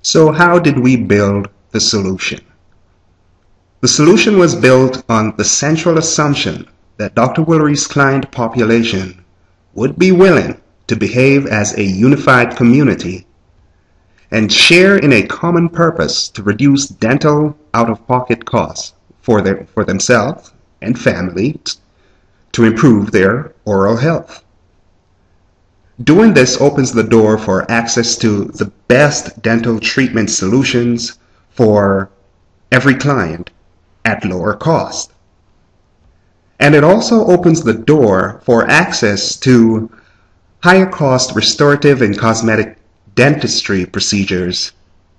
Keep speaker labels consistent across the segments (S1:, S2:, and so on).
S1: So how did we build the solution? The solution was built on the central assumption that Dr. Woolery's client population would be willing to behave as a unified community and share in a common purpose to reduce dental out-of-pocket costs for themselves and family to improve their oral health. Doing this opens the door for access to the best dental treatment solutions for every client at lower cost. And it also opens the door for access to higher cost restorative and cosmetic dentistry procedures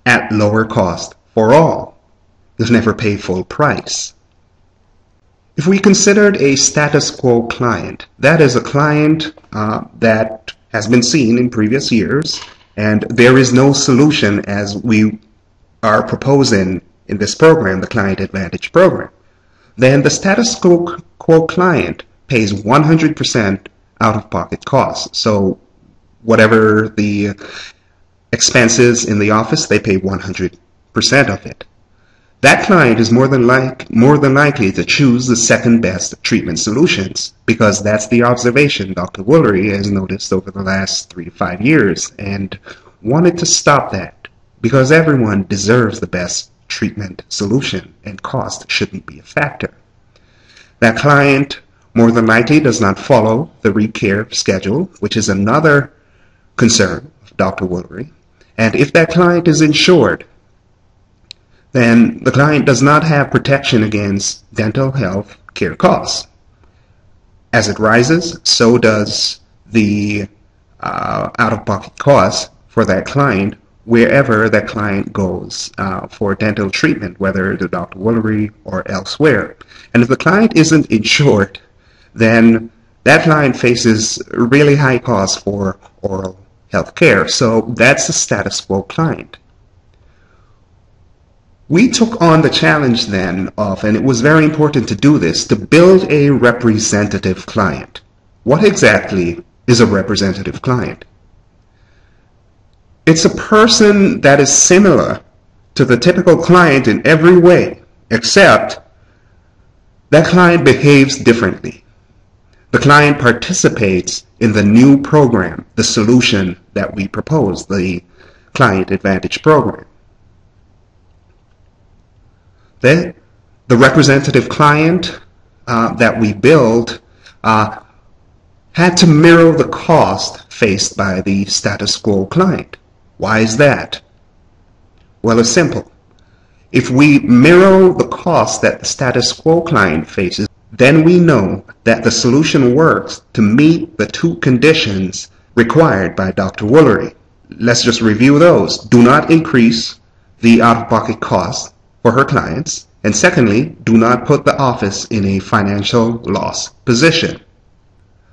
S1: at lower cost for all. You'll never pay full price. If we considered a status quo client, that is a client that has been seen in previous years, and there is no solution as we are proposing in this program, the Client Advantage program, then the status quo client pays 100% out-of-pocket costs. So whatever the expenses in the office, they pay 100% of it. That client is more than likely to choose the second best treatment solutions, because that's the observation Dr. Woolery has noticed over the last 3 to 5 years and wanted to stop that, because everyone deserves the best treatment solution and cost shouldn't be a factor. That client more than likely does not follow the ReCare schedule, which is another concern of Dr. Woolery. And if that client is insured, then the client does not have protection against dental health care costs. As it rises, so does the out-of-pocket costs for that client wherever that client goes for dental treatment, whether to Dr. Woolery or elsewhere. And if the client isn't insured, then that client faces really high costs for oral health care. So that's a status quo client. We took on the challenge then of, and it was very important to do this, to build a representative client. What exactly is a representative client? It's a person that is similar to the typical client in every way, except that client behaves differently. The client participates in the new program, the solution that we propose, the Client Advantage program. The representative client that we built had to mirror the cost faced by the status quo client. Why is that? Well, it's simple. If we mirror the cost that the status quo client faces, then we know that the solution works to meet the two conditions required by Dr. Woolery. Let's just review those. Do not increase the out-of-pocket cost for her clients, and secondly, do not put the office in a financial loss position.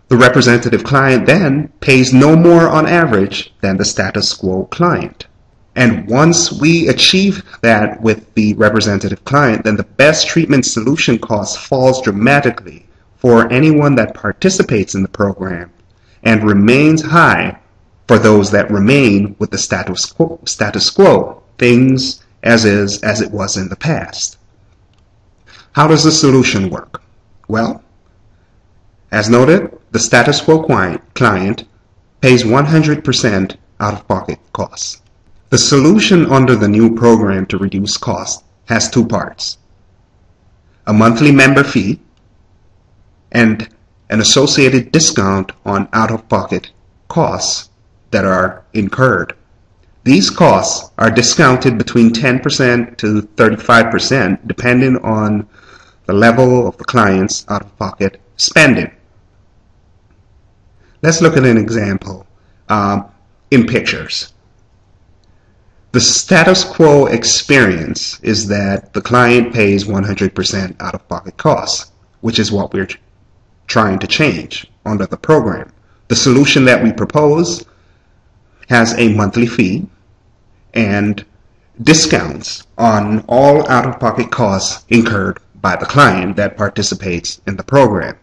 S1: The representative client then pays no more on average than the status quo client. And once we achieve that with the representative client, then the best treatment solution cost falls dramatically for anyone that participates in the program and remains high for those that remain with the status quo, things as it was in the past. How does the solution work? Well, as noted, the status quo client pays 100% out-of-pocket costs. The solution under the new program to reduce costs has two parts: a monthly member fee and an associated discount on out-of-pocket costs that are incurred. These costs are discounted between 10% to 35% depending on the level of the client's out-of-pocket spending. Let's look at an example in pictures. The status quo experience is that the client pays 100% out-of-pocket costs, which is what we're trying to change under the program. The solution that we propose has a monthly fee and discounts on all out-of-pocket costs incurred by the client that participates in the program.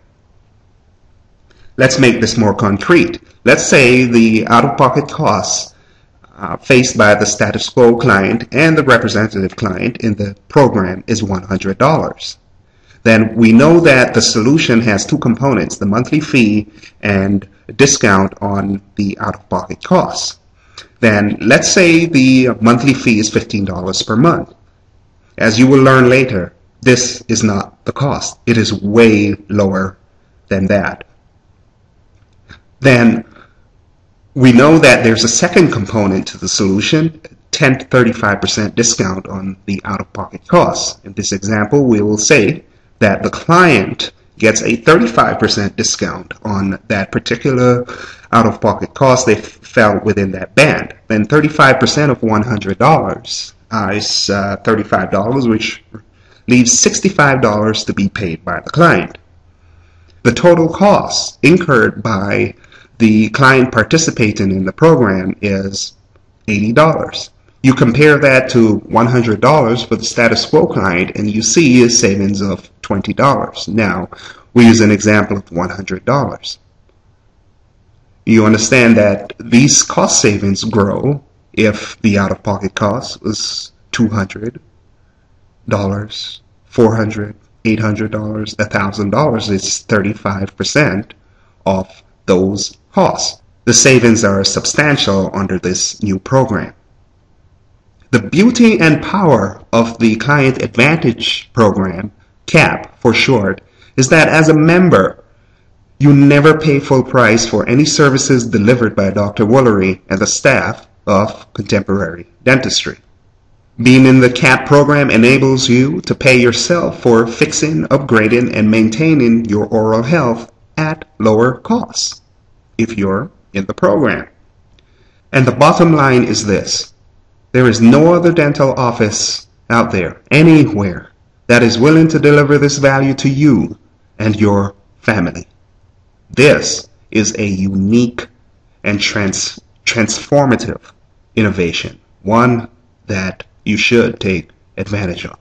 S1: Let's make this more concrete. Let's say the out-of-pocket costs faced by the status quo client and the representative client in the program is $100. Then we know that the solution has two components, the monthly fee and discount on the out-of-pocket costs. Then let's say the monthly fee is $15 per month. As you will learn later, this is not the cost. It is way lower than that. Then we know that there's a second component to the solution, 10 to 35% discount on the out-of-pocket costs. In this example, we will say that the client gets a 35% discount on that particular out-of-pocket cost. They fell within that band. Then 35% of $100 is $35, which leaves $65 to be paid by the client. The total cost incurred by the client participating in the program is $80. You compare that to $100 for the status quo client and you see a savings of $20. Now, we use an example of $100. You understand that these cost savings grow if the out-of-pocket cost was $200, $400, $800, $1,000. It's 35% of those costs. The savings are substantial under this new program. The beauty and power of the Client Advantage program, CAP for short, is that as a member, you never pay full price for any services delivered by Dr. Woolery and the staff of Contemporary Dentistry. Being in the CAP program enables you to pay yourself for fixing, upgrading, and maintaining your oral health at lower costs if you're in the program. And the bottom line is this. There is no other dental office out there, anywhere, that is willing to deliver this value to you and your family. This is a unique and transformative innovation, one that you should take advantage of.